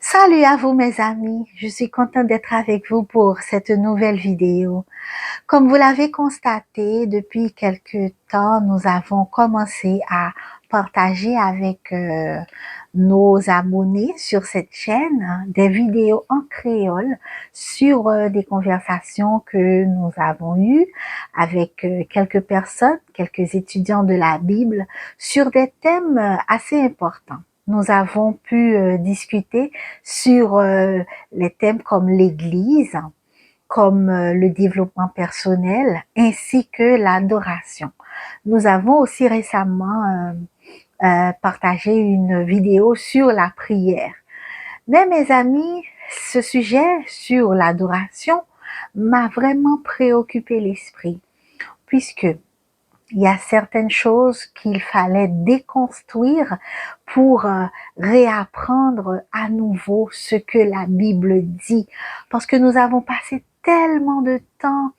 Salut à vous mes amis, je suis contente d'être avec vous pour cette nouvelle vidéo. Comme vous l'avez constaté, depuis quelque temps, nous avons commencé à partager avec nos abonnés sur cette chaîne des vidéos en créole sur des conversations que nous avons eues avec quelques personnes, quelques étudiants de la Bible sur des thèmes assez importants. Nous avons pu discuter sur les thèmes comme l'Église, comme le développement personnel, ainsi que l'adoration. Nous avons aussi récemment partagé une vidéo sur la prière. Mais mes amis, ce sujet sur l'adoration m'a vraiment préoccupé l'esprit, puisque il y a certaines choses qu'il fallait déconstruire pour réapprendre à nouveau ce que la Bible dit. Parce que nous avons passé tellement de temps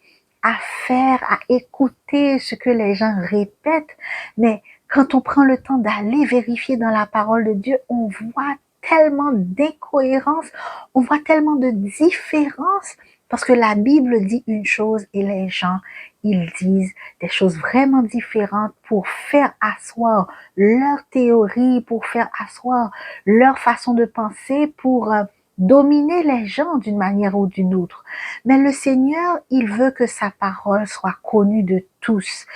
à faire, à écouter ce que les gens répètent, mais quand on prend le temps d'aller vérifier dans la parole de Dieu, on voit tellement d'incohérences, on voit tellement de différences, parce que la Bible dit une chose et les gens, ils disent des choses vraiment différentes pour faire asseoir leur théorie, pour faire asseoir leur façon de penser, pour dominer les gens d'une manière ou d'une autre. Mais le Seigneur, il veut que sa parole soit connue de tous.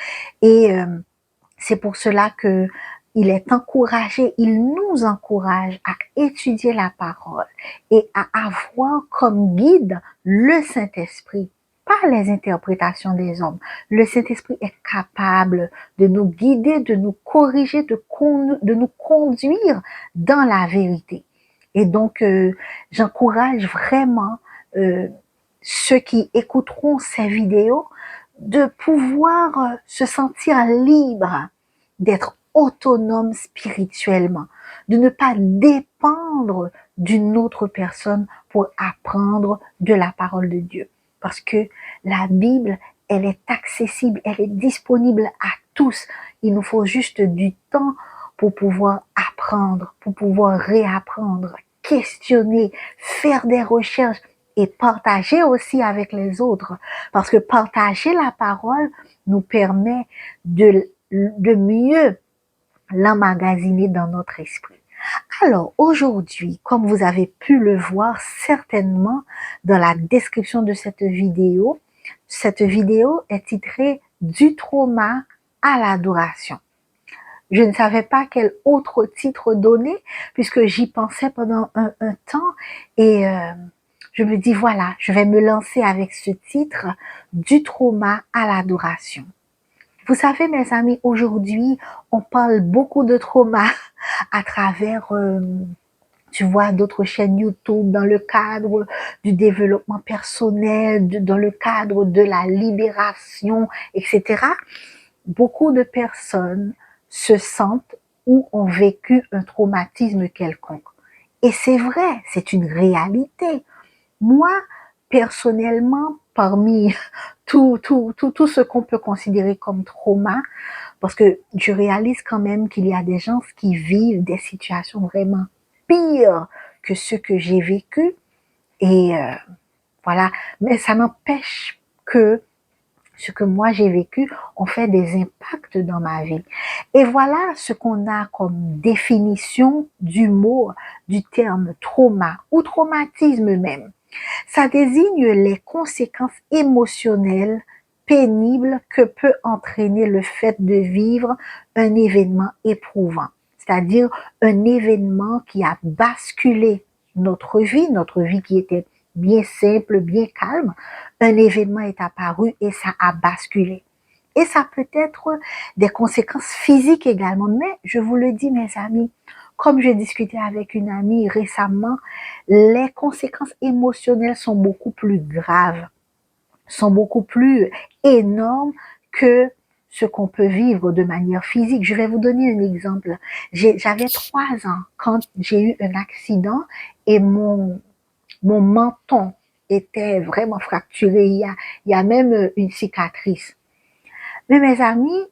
Et c'est pour cela que il est encouragé, il nous encourage à étudier la parole et à avoir comme guide le Saint-Esprit, pas les interprétations des hommes. Le Saint-Esprit est capable de nous guider, de nous corriger, de nous conduire dans la vérité. Et donc, j'encourage vraiment ceux qui écouteront ces vidéos de pouvoir se sentir libre, d'être autonome spirituellement, de ne pas dépendre d'une autre personne pour apprendre de la parole de Dieu. Parce que la Bible, elle est accessible, elle est disponible à tous. Il nous faut juste du temps pour pouvoir apprendre, pour pouvoir réapprendre, questionner, faire des recherches et partager aussi avec les autres. Parce que partager la parole nous permet de mieux l'emmagasiner dans notre esprit. Alors aujourd'hui, comme vous avez pu le voir certainement dans la description de cette vidéo est titrée Du trauma à l'adoration. Je ne savais pas quel autre titre donner puisque j'y pensais pendant un temps et je me dis voilà, je vais me lancer avec ce titre Du trauma à l'adoration. Vous savez, mes amis, aujourd'hui, on parle beaucoup de trauma à travers, tu vois, d'autres chaînes YouTube dans le cadre du développement personnel, dans le cadre de la libération, etc. Beaucoup de personnes se sentent ou ont vécu un traumatisme quelconque. Et c'est vrai, c'est une réalité. Moi, personnellement, parmi tout ce qu'on peut considérer comme trauma, parce que je réalise quand même qu'il y a des gens qui vivent des situations vraiment pires que ce que j'ai vécu. Et voilà, mais ça n'empêche que ce que moi j'ai vécu ont fait des impacts dans ma vie. Et voilà ce qu'on a comme définition du mot, du terme trauma ou traumatisme même. Ça désigne les conséquences émotionnelles pénibles que peut entraîner le fait de vivre un événement éprouvant, c'est-à-dire un événement qui a basculé notre vie qui était bien simple, bien calme, un événement est apparu et ça a basculé. Et ça peut être des conséquences physiques également. Mais je vous le dis, mes amis, comme j'ai discuté avec une amie récemment, les conséquences émotionnelles sont beaucoup plus graves, sont beaucoup plus énormes que ce qu'on peut vivre de manière physique. Je vais vous donner un exemple. J'avais 3 ans quand j'ai eu un accident et mon menton était vraiment fracturé. Il y a même une cicatrice. Mais mes amis,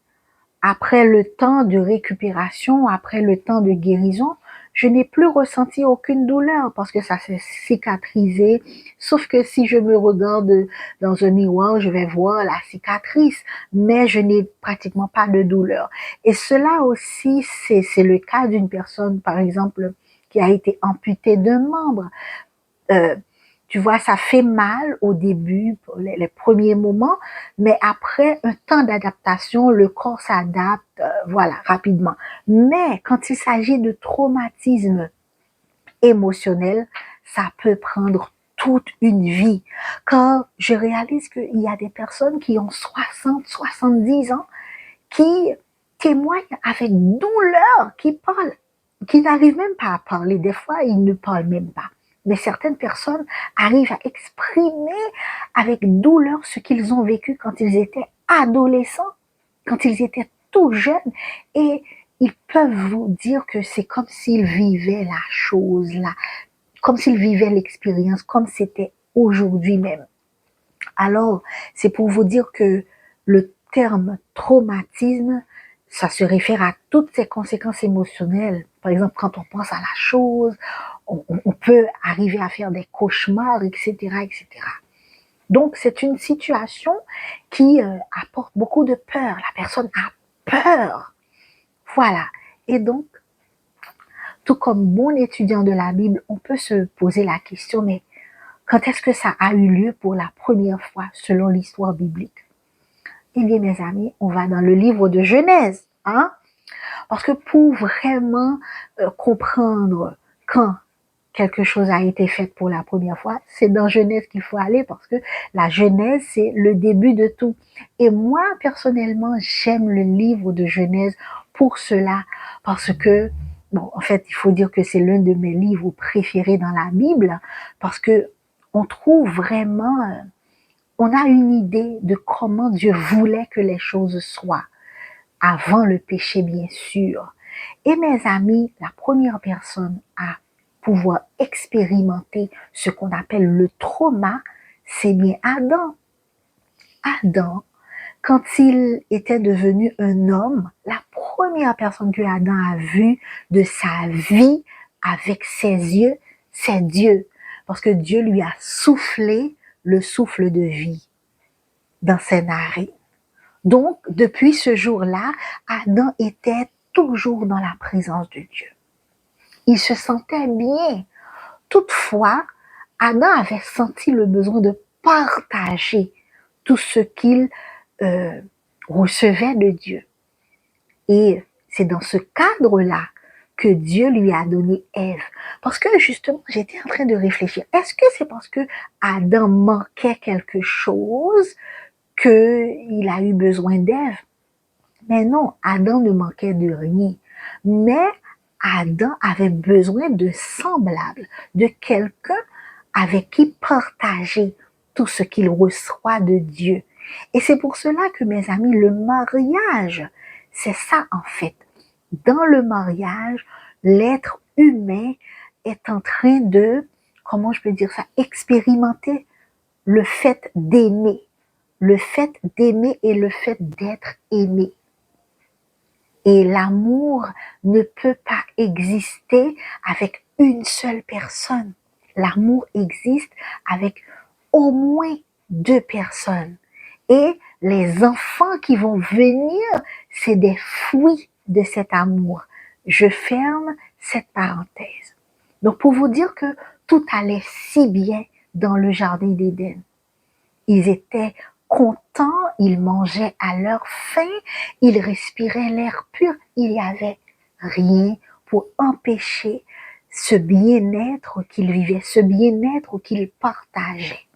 après le temps de récupération, après le temps de guérison, je n'ai plus ressenti aucune douleur parce que ça s'est cicatrisé. Sauf que si je me regarde dans un miroir, je vais voir la cicatrice, mais je n'ai pratiquement pas de douleur. Et cela aussi, c'est le cas d'une personne, par exemple, qui a été amputée d'un membre. Euh, Tu vois, ça fait mal au début, les premiers moments, mais après un temps d'adaptation, le corps s'adapte, voilà, rapidement. Mais quand il s'agit de traumatisme émotionnel, ça peut prendre toute une vie. Quand je réalise qu'il y a des personnes qui ont 60, 70 ans, qui témoignent avec douleur, qui parlent, qui n'arrivent même pas à parler. Des fois, ils ne parlent même pas. Mais certaines personnes arrivent à exprimer avec douleur ce qu'ils ont vécu quand ils étaient adolescents, quand ils étaient tout jeunes. Et ils peuvent vous dire que c'est comme s'ils vivaient la chose là, comme s'ils vivaient l'expérience, comme c'était aujourd'hui même. Alors, c'est pour vous dire que le terme traumatisme, ça se réfère à toutes ces conséquences émotionnelles. Par exemple, quand on pense à la chose, on peut arriver à faire des cauchemars, etc., etc. Donc, c'est une situation qui apporte beaucoup de peur. La personne a peur. Voilà. Et donc, tout comme bon étudiant de la Bible, on peut se poser la question, mais quand est-ce que ça a eu lieu pour la première fois selon l'histoire biblique? Eh bien, mes amis, on va dans le livre de Genèse, hein? Parce que pour vraiment comprendre quand quelque chose a été fait pour la première fois, c'est dans Genèse qu'il faut aller parce que la Genèse, c'est le début de tout. Et moi, personnellement, j'aime le livre de Genèse pour cela, parce que, bon, en fait, il faut dire que c'est l'un de mes livres préférés dans la Bible, parce que on trouve vraiment, on a une idée de comment Dieu voulait que les choses soient, avant le péché, bien sûr. Et mes amis, la première personne à pouvoir expérimenter ce qu'on appelle le trauma, c'est bien Adam. Adam, quand il était devenu un homme, la première personne que Adam a vue de sa vie avec ses yeux, c'est Dieu. Parce que Dieu lui a soufflé le souffle de vie dans ses narines. Donc, depuis ce jour-là, Adam était toujours dans la présence de Dieu. Il se sentait bien. Toutefois, Adam avait senti le besoin de partager tout ce qu'il euh, recevait de Dieu. Et c'est dans ce cadre-là que Dieu lui a donné Ève. Parce que justement, j'étais en train de réfléchir. Est-ce que c'est parce que Adam manquait quelque chose qu'il a eu besoin d'Ève? Mais non, Adam ne manquait de rien. Mais Adam avait besoin de semblables, de quelqu'un avec qui partager tout ce qu'il reçoit de Dieu. Et c'est pour cela que, mes amis, le mariage, c'est ça en fait. Dans le mariage, l'être humain est en train de, comment je peux dire ça, expérimenter le fait d'aimer. Le fait d'aimer et le fait d'être aimé. Et l'amour ne peut pas exister avec une seule personne. L'amour existe avec au moins deux personnes. Et les enfants qui vont venir, c'est des fruits de cet amour. Je ferme cette parenthèse. Donc pour vous dire que tout allait si bien dans le jardin d'Éden. Ils étaient contents, ils mangeaient à leur faim, ils respiraient l'air pur. Il n'y avait rien pour empêcher ce bien-être qu'ils vivaient, ce bien-être qu'ils partageaient.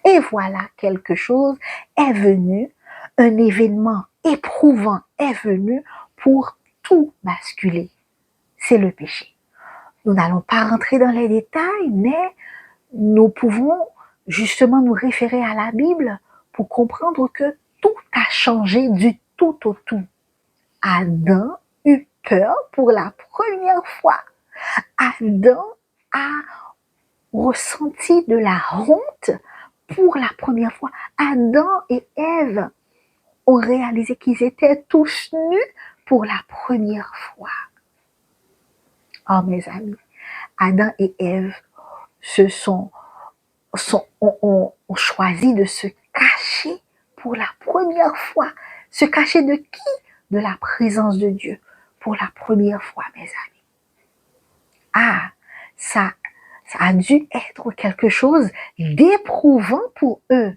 Et voilà, quelque chose est venu, un événement éprouvant est venu pour tout basculer. C'est le péché. Nous n'allons pas rentrer dans les détails, mais nous pouvons justement nous référer à la Bible pour comprendre que tout a changé du tout au tout. Adam eut peur pour la première fois. Adam a ressenti de la honte pour la première fois. Adam et Ève ont réalisé qu'ils étaient tous nus pour la première fois. Oh mes amis, Adam et Ève ont choisi de se cacher pour la première fois. Se cacher de qui? De la présence de Dieu. Pour la première fois, mes amis. Ah, ça a dû être quelque chose d'éprouvant pour eux.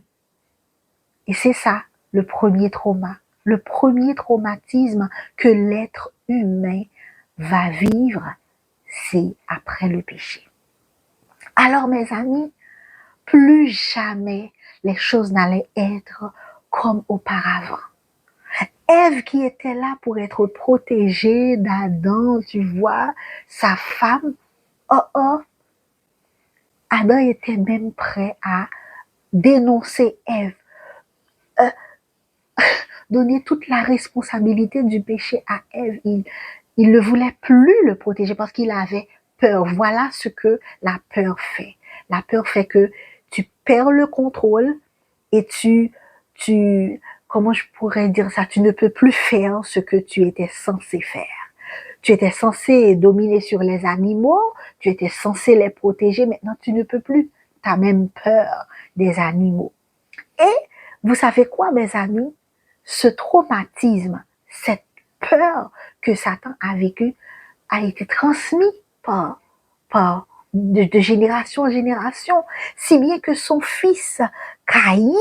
Et c'est ça, le premier trauma. Le premier traumatisme que l'être humain va vivre, c'est après le péché. Alors, mes amis, plus jamais les choses n'allaient être comme auparavant. Ève qui était là pour être protégée d'Adam, tu vois, sa femme, Adam était même prêt à dénoncer Ève, donner toute la responsabilité du péché à Ève. Il ne voulait plus le protéger parce qu'il avait peur. Voilà ce que la peur fait. La peur fait que tu perds le contrôle et comment je pourrais dire ça, tu ne peux plus faire ce que tu étais censé faire. Tu étais censé dominer sur les animaux, tu étais censé les protéger, maintenant tu ne peux plus. Tu as même peur des animaux. Et vous savez quoi, mes amis? Ce traumatisme, cette peur que Satan a vécu, a été transmis de génération en génération, si bien que son fils Caïn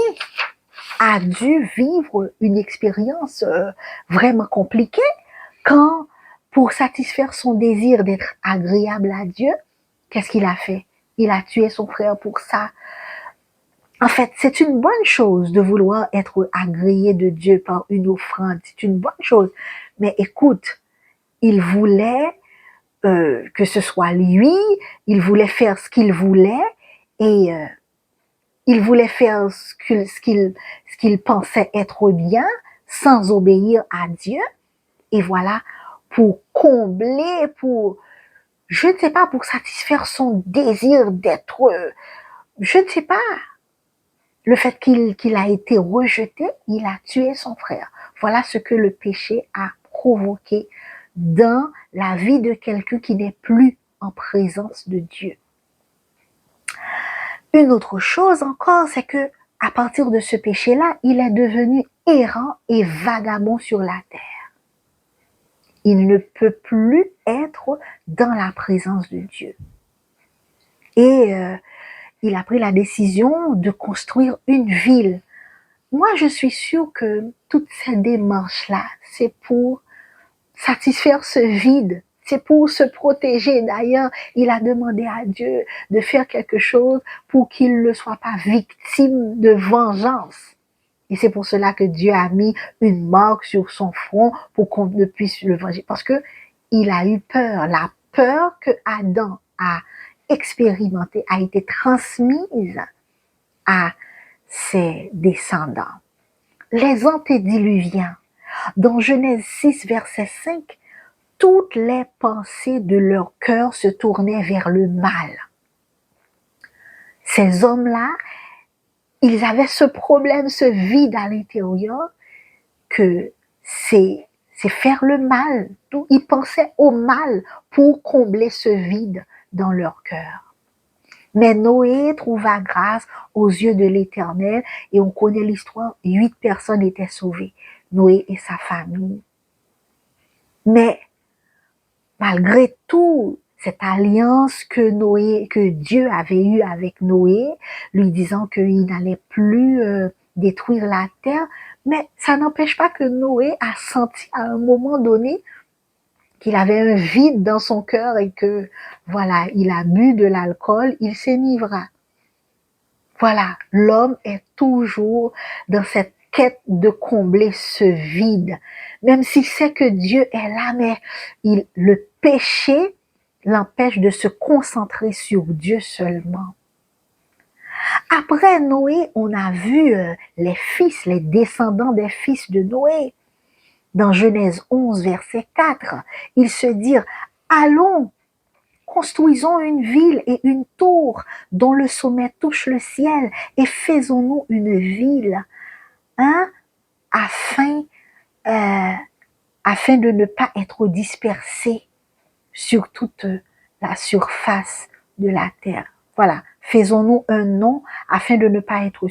a dû vivre une expérience vraiment compliquée quand, pour satisfaire son désir d'être agréable à Dieu, qu'est-ce qu'il a fait? Il a tué son frère pour ça. En fait, c'est une bonne chose de vouloir être agréé de Dieu par une offrande. C'est une bonne chose. Mais écoute, il voulait que ce soit lui, il voulait faire ce qu'il voulait et il voulait faire ce qu'il pensait être bien sans obéir à Dieu. Et voilà, pour combler, je ne sais pas, pour satisfaire son désir d'être, je ne sais pas, le fait qu'il a été rejeté, il a tué son frère. Voilà ce que le péché a provoqué dans la vie de quelqu'un qui n'est plus en présence de Dieu. Une autre chose encore, c'est que à partir de ce péché-là, il est devenu errant et vagabond sur la terre. Il ne peut plus être dans la présence de Dieu. Et il a pris la décision de construire une ville. Moi, je suis sûre que toute cette démarche-là, c'est pour satisfaire ce vide, c'est pour se protéger. D'ailleurs, il a demandé à Dieu de faire quelque chose pour qu'il ne soit pas victime de vengeance. Et c'est pour cela que Dieu a mis une marque sur son front pour qu'on ne puisse le venger. Parce que il a eu peur. La peur que Adam a expérimentée a été transmise à ses descendants. Les antédiluviens, dans Genèse 6, verset 5, toutes les pensées de leur cœur se tournaient vers le mal. Ces hommes-là, ils avaient ce problème, ce vide à l'intérieur, que c'est faire le mal. Ils pensaient au mal pour combler ce vide dans leur cœur. Mais Noé trouva grâce aux yeux de l'Éternel et on connaît l'histoire, 8 personnes étaient sauvées, Noé et sa famille. Mais malgré tout, cette alliance que Dieu avait eue avec Noé, lui disant qu'il n'allait plus détruire la terre, mais ça n'empêche pas que Noé a senti à un moment donné qu'il avait un vide dans son cœur et que, voilà, il a bu de l'alcool, il s'enivra. Voilà, l'homme est toujours dans cette quête de combler ce vide. Même s'il sait que Dieu est là, mais le péché l'empêche de se concentrer sur Dieu seulement. Après Noé, on a vu les descendants des fils de Noé. Dans Genèse 11, verset 4, ils se dirent, allons, construisons une ville et une tour dont le sommet touche le ciel et faisons-nous une ville, afin de ne pas être dispersés. sur toute la surface de la terre. Voilà, faisons-nous un nom afin de ne pas être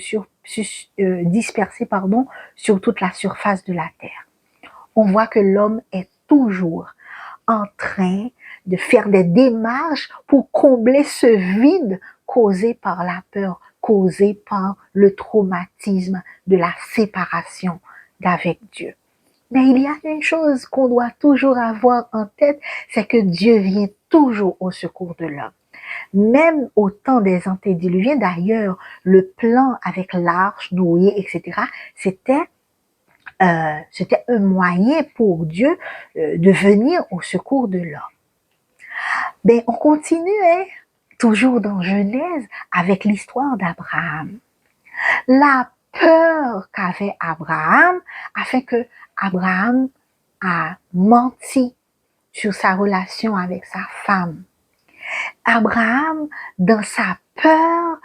dispersés sur toute la surface de la terre. On voit que l'homme est toujours en train de faire des démarches pour combler ce vide causé par la peur, causé par le traumatisme de la séparation d'avec Dieu. Mais il y a une chose qu'on doit toujours avoir en tête, c'est que Dieu vient toujours au secours de l'homme. Même au temps des antédiluviens, d'ailleurs, le plan avec l'arche, Noé, etc., c'était un moyen pour Dieu de venir au secours de l'homme. Ben, on continue, hein, toujours dans Genèse, avec l'histoire d'Abraham. La peur qu'avait Abraham a fait que Abraham a menti sur sa relation avec sa femme. Abraham, dans sa peur,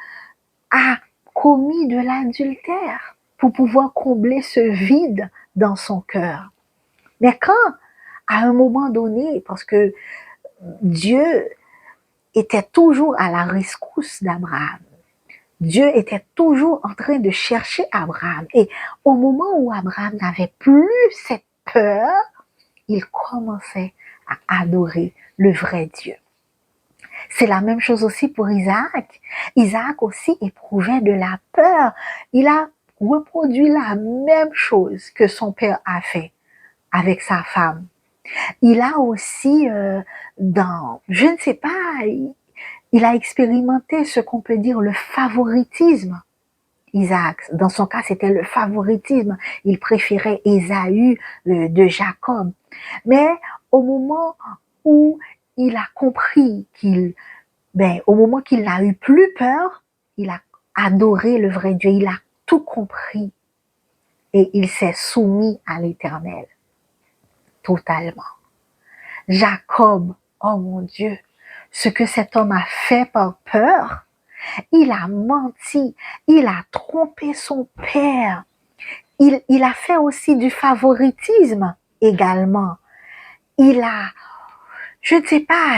a commis de l'adultère pour pouvoir combler ce vide dans son cœur. Mais quand, à un moment donné, parce que Dieu était toujours à la rescousse d'Abraham, Dieu était toujours en train de chercher Abraham. Et au moment où Abraham n'avait plus cette peur, il commençait à adorer le vrai Dieu. C'est la même chose aussi pour Isaac. Isaac aussi éprouvait de la peur. Il a reproduit la même chose que son père a fait avec sa femme. Il a aussi, je ne sais pas, il a expérimenté ce qu'on peut dire le favoritisme. Isaac, dans son cas, c'était le favoritisme. Il préférait Ésaü de Jacob. Mais au moment où il a compris au moment qu'il n'a eu plus peur, il a adoré le vrai Dieu. Il a tout compris. Et il s'est soumis à l'Éternel. Totalement. Jacob, oh mon Dieu, ce que cet homme a fait par peur, il a menti, il a trompé son père, il a fait aussi du favoritisme également. Je ne sais pas,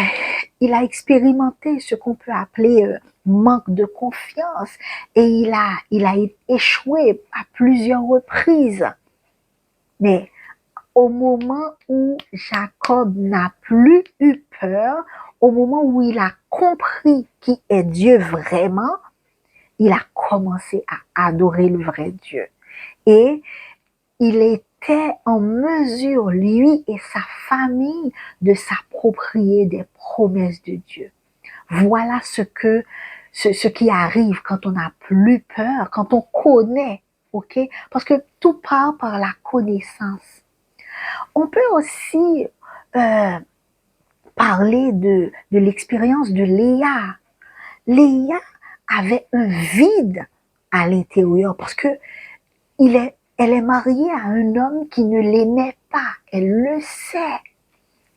il a expérimenté ce qu'on peut appeler manque de confiance et il a échoué à plusieurs reprises. Mais au moment où Jacob n'a plus eu peur, au moment où il a compris qui est Dieu vraiment, il a commencé à adorer le vrai Dieu. Et il était en mesure, lui et sa famille, de s'approprier des promesses de Dieu. Voilà ce qui arrive quand on n'a plus peur, quand on connaît, ok? Parce que tout part par la connaissance. On peut aussi parler de l'expérience de Léa. Léa avait un vide à l'intérieur parce que elle est mariée à un homme qui ne l'aimait pas. Elle le sait.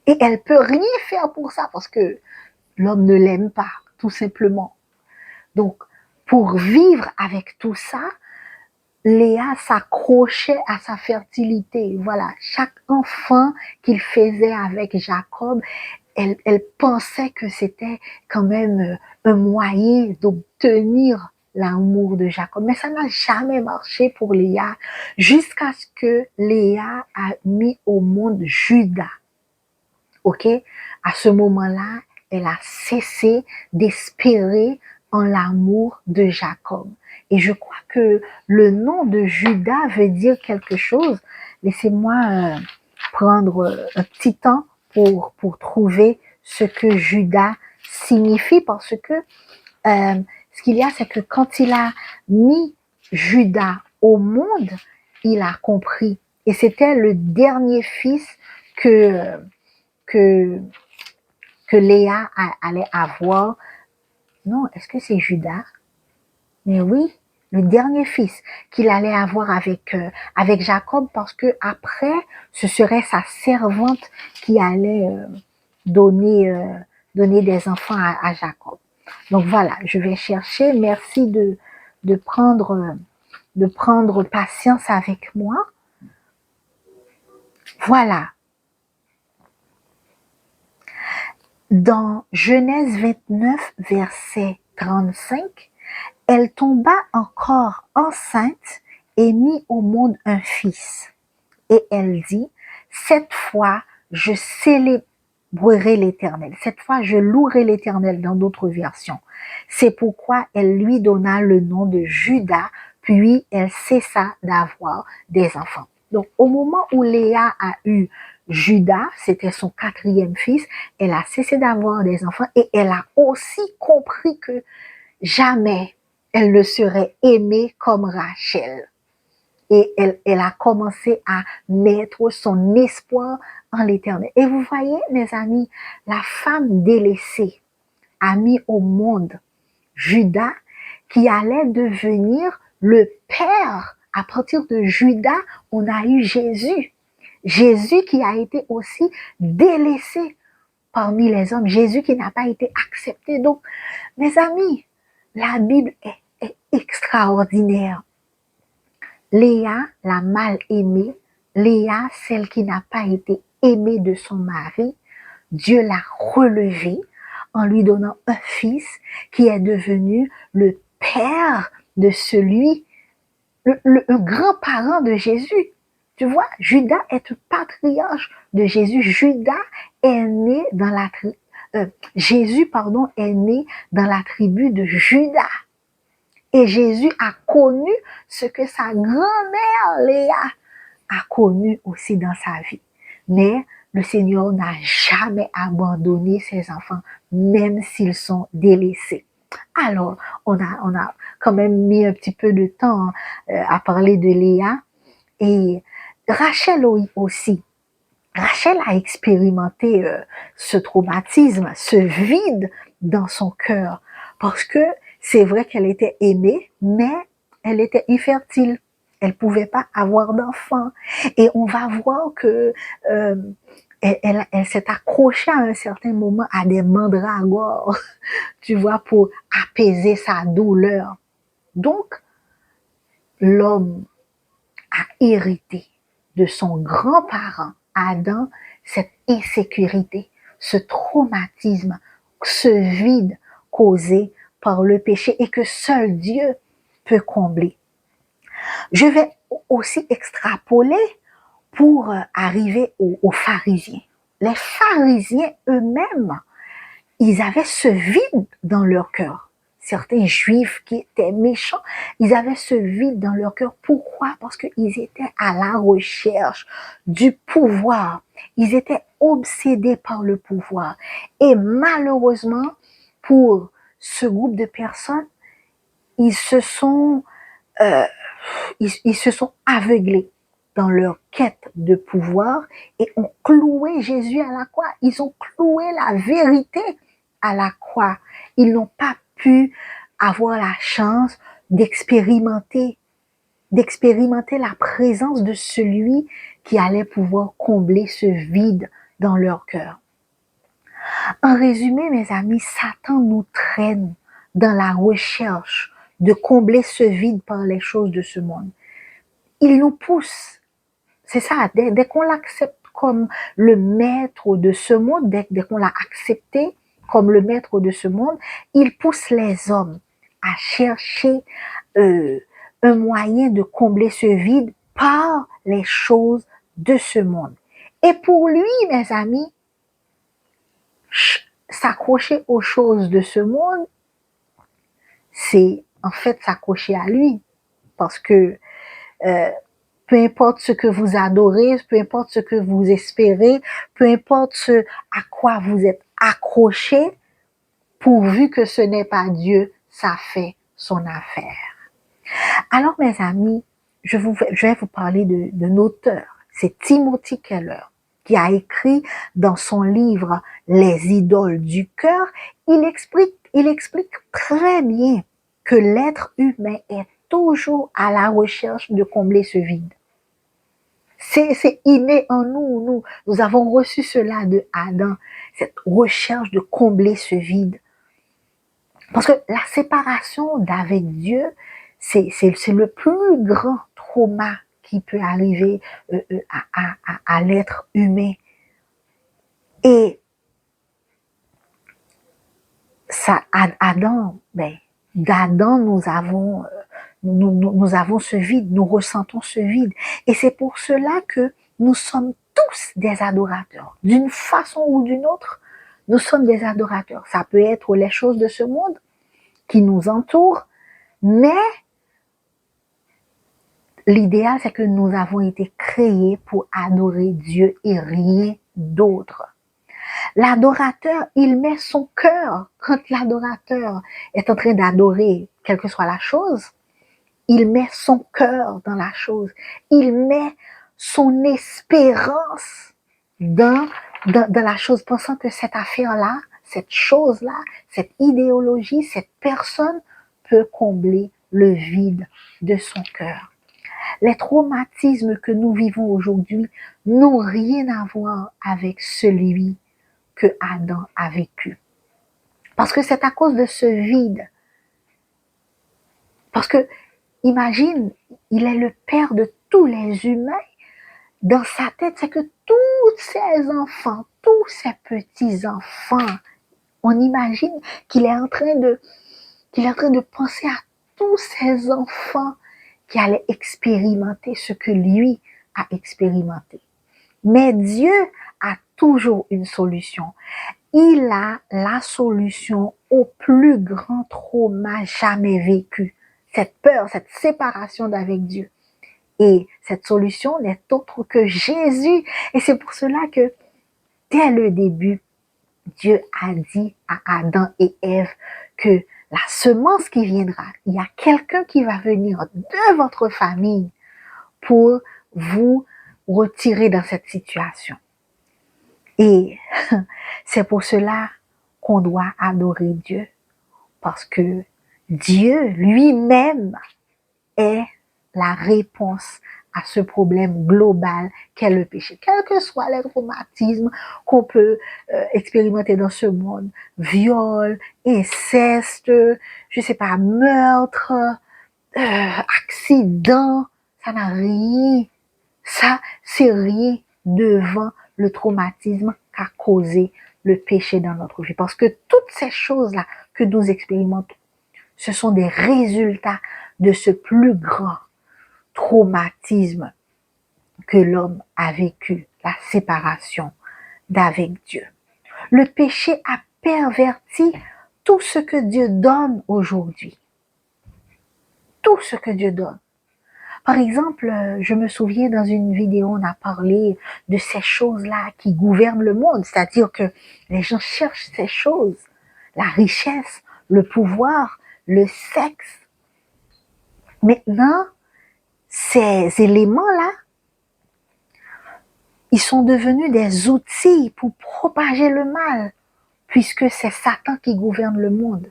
Et elle peut rien faire pour ça parce que l'homme ne l'aime pas, tout simplement. Donc, pour vivre avec tout ça, Léa s'accrochait à sa fertilité. Voilà, chaque enfant qu'il faisait avec Jacob, elle pensait que c'était quand même un moyen d'obtenir l'amour de Jacob. Mais ça n'a jamais marché pour Léa jusqu'à ce que Léa a mis au monde Judas. Ok? À ce moment-là, elle a cessé d'espérer en l'amour de Jacob. Et je crois que le nom de Judas veut dire quelque chose. Laissez-moi prendre un petit temps pour trouver ce que Judas signifie parce que ce qu'il y a, c'est que quand il a mis Judas au monde, il a compris. Et c'était le dernier fils que Léa allait avoir. Non, est-ce que c'est Judas? Mais oui, le dernier fils qu'il allait avoir avec Jacob parce que après, ce serait sa servante qui allait donner des enfants à Jacob. Donc voilà, je vais chercher. Merci de prendre patience avec moi. Voilà. Dans Genèse 29, verset 35, elle tomba encore enceinte et mit au monde un fils. Et elle dit, cette fois, je célébrerai l'Éternel. Cette fois, je louerai l'Éternel dans d'autres versions. C'est pourquoi elle lui donna le nom de Judas, puis elle cessa d'avoir des enfants. Donc, au moment où Léa a eu Judas, c'était son 4e fils, elle a cessé d'avoir des enfants et elle a aussi compris que jamais elle ne serait aimée comme Rachel. Et elle a commencé à mettre son espoir en l'Éternel. Et vous voyez, mes amis, la femme délaissée a mis au monde Judas qui allait devenir le père. À partir de Judas, on a eu Jésus. Jésus qui a été aussi délaissé parmi les hommes. Jésus qui n'a pas été accepté. Donc, mes amis, la Bible est extraordinaire. Léa, la mal aimée, Léa, celle qui n'a pas été aimée de son mari, Dieu l'a relevée en lui donnant un fils qui est devenu le père de celui, un grand-parent de Jésus. Tu vois, Judas est un patriarche de Jésus. Jésus, est né dans la tribu de Judas. Et Jésus a connu ce que sa grand-mère Léa a connu aussi dans sa vie. Mais le Seigneur n'a jamais abandonné ses enfants, même s'ils sont délaissés. Alors, on a quand même mis un petit peu de temps à parler de Léa et Rachel aussi. Rachel a expérimenté ce traumatisme, ce vide dans son cœur, parce que c'est vrai qu'elle était aimée, mais elle était infertile. Elle pouvait pas avoir d'enfant. Et on va voir que elle s'est accrochée à un certain moment à des mandragores, tu vois, pour apaiser sa douleur. Donc, l'homme a hérité de son grand-parent, Adam, cette insécurité, ce traumatisme, ce vide causé par le péché et que seul Dieu peut combler. Je vais aussi extrapoler pour arriver aux pharisiens. Les pharisiens eux-mêmes, ils avaient ce vide dans leur cœur. Certains juifs qui étaient méchants, ils avaient ce vide dans leur cœur. Pourquoi? Parce qu'ils étaient à la recherche du pouvoir. Ils étaient obsédés par le pouvoir. Et malheureusement, pour ce groupe de personnes, ils se sont aveuglés dans leur quête de pouvoir et ont cloué Jésus à la croix. Ils ont cloué la vérité à la croix. Ils n'ont pas pu avoir la chance d'expérimenter la présence de celui qui allait pouvoir combler ce vide dans leur cœur. En résumé, mes amis, Satan nous traîne dans la recherche de combler ce vide par les choses de ce monde. Il nous pousse. C'est ça, dès qu'on l'accepte comme le maître de ce monde, dès qu'on l'a accepté comme le maître de ce monde, il pousse les hommes à chercher un moyen de combler ce vide par les choses de ce monde. Et pour lui, mes amis, s'accrocher aux choses de ce monde, c'est en fait s'accrocher à lui. Parce que peu importe ce que vous adorez, peu importe ce que vous espérez, peu importe ce à quoi vous êtes accroché, pourvu que ce n'est pas Dieu, ça fait son affaire. Alors mes amis, je vais vous parler d'un auteur, c'est Timothy Keller, qui a écrit dans son livre Les idoles du cœur, il explique très bien que l'être humain est toujours à la recherche de combler ce vide. C'est inné en nous. Nous avons reçu cela de Adam, cette recherche de combler ce vide. Parce que la séparation d'avec Dieu, c'est le plus grand trauma qui peut arriver à l'être humain. Et ça, Adam, d'Adam, nous avons ce vide, nous ressentons ce vide. Et c'est pour cela que nous sommes tous des adorateurs. D'une façon ou d'une autre, nous sommes des adorateurs. Ça peut être les choses de ce monde qui nous entourent, mais l'idéal, c'est que nous avons été créés pour adorer Dieu et rien d'autre. L'adorateur, il met son cœur. Quand l'adorateur est en train d'adorer, quelle que soit la chose, il met son cœur dans la chose. Il met son espérance dans la chose, pensant que cette affaire-là, cette chose-là, cette idéologie, cette personne peut combler le vide de son cœur. Les traumatismes que nous vivons aujourd'hui n'ont rien à voir avec celui que Adam a vécu. Parce que c'est à cause de ce vide. Parce que, imagine, il est le père de tous les humains. Dans sa tête, c'est que tous ses enfants, tous ses petits-enfants, on imagine qu'il est en train de penser à tous ses enfants qui allaient expérimenter ce que lui a expérimenté. Mais Dieu a toujours une solution. Il a la solution au plus grand trauma jamais vécu. Cette peur, cette séparation d'avec Dieu. Et cette solution n'est autre que Jésus. Et c'est pour cela que dès le début, Dieu a dit à Adam et Ève que la semence qui viendra, il y a quelqu'un qui va venir de votre famille pour vous retirer dans cette situation. Et c'est pour cela qu'on doit adorer Dieu, parce que Dieu lui-même est la réponse à ce problème global qu'est le péché. Quels que soient les traumatismes qu'on peut expérimenter dans ce monde, viol, inceste, je sais pas, meurtre, accident, ça n'a rien, ça c'est rien devant le traumatisme qu'a causé le péché dans notre vie. Parce que toutes ces choses-là que nous expérimentons, ce sont des résultats de ce plus grand traumatisme que l'homme a vécu, la séparation d'avec Dieu. Le péché a perverti tout ce que Dieu donne aujourd'hui. Tout ce que Dieu donne. Par exemple, je me souviens dans une vidéo, on a parlé de ces choses-là qui gouvernent le monde, c'est-à-dire que les gens cherchent ces choses, la richesse, le pouvoir, le sexe. Maintenant, ces éléments-là, ils sont devenus des outils pour propager le mal, puisque c'est Satan qui gouverne le monde.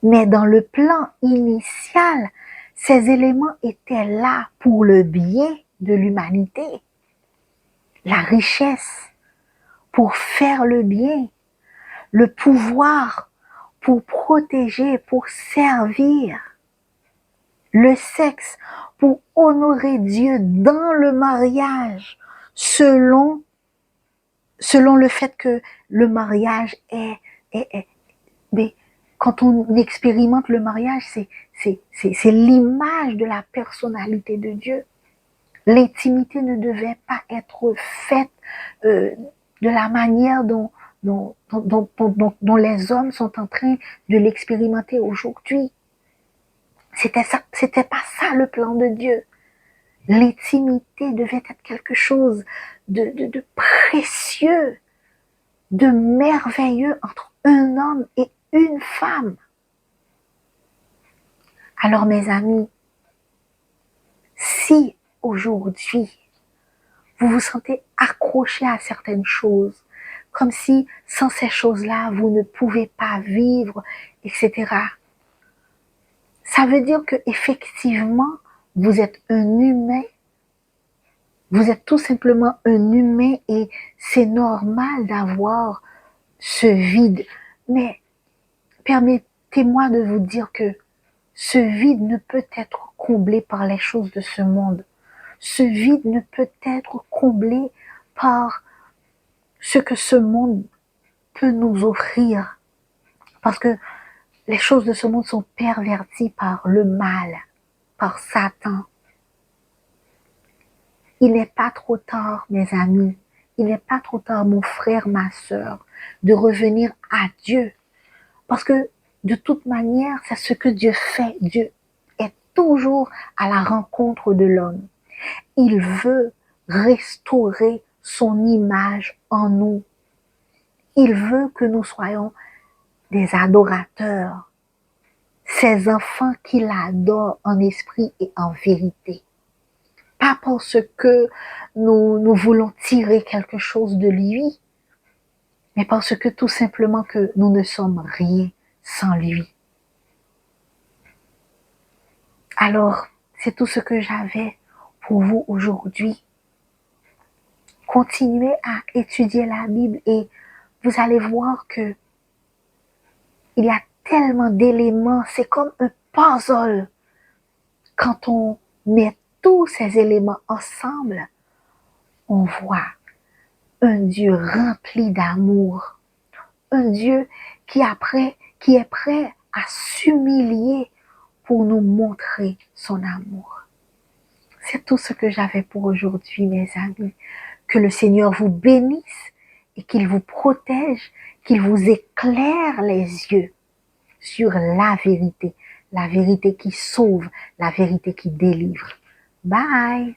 Mais dans le plan initial, ces éléments étaient là pour le bien de l'humanité. La richesse pour faire le bien, le pouvoir pour protéger, pour servir, le sexe pour honorer Dieu dans le mariage, selon le fait que le mariage mais quand on expérimente le mariage, c'est l'image de la personnalité de Dieu. L'intimité ne devait pas être faite de la manière dont les hommes sont en train de l'expérimenter aujourd'hui. C'était pas ça le plan de Dieu. L'intimité devait être quelque chose de précieux, de merveilleux entre un homme et une femme. Alors mes amis, si aujourd'hui vous vous sentez accroché à certaines choses, comme si sans ces choses-là vous ne pouvez pas vivre, etc. Ça veut dire que effectivement vous êtes un humain. Vous êtes tout simplement un humain et c'est normal d'avoir ce vide. Mais permettez-moi de vous dire que ce vide ne peut être comblé par les choses de ce monde. Ce vide ne peut être comblé par ce que ce monde peut nous offrir. Parce que les choses de ce monde sont perverties par le mal, par Satan. Il n'est pas trop tard, mes amis. Il n'est pas trop tard, mon frère, ma sœur, de revenir à Dieu. Parce que de toute manière, c'est ce que Dieu fait. Dieu est toujours à la rencontre de l'homme. Il veut restaurer son image en nous. Il veut que nous soyons des adorateurs, ces enfants qu'il adore en esprit et en vérité. Pas parce que nous voulons tirer quelque chose de lui, mais parce que tout simplement que nous ne sommes rien sans lui. Alors, c'est tout ce que j'avais pour vous aujourd'hui. Continuez à étudier la Bible et vous allez voir que il y a tellement d'éléments, c'est comme un puzzle. Quand on met tous ces éléments ensemble, on voit un Dieu rempli d'amour, un Dieu qui est prêt à s'humilier pour nous montrer son amour. C'est tout ce que j'avais pour aujourd'hui, mes amis. Que le Seigneur vous bénisse et qu'il vous protège, qu'il vous éclaire les yeux sur la vérité qui sauve, la vérité qui délivre. Bye!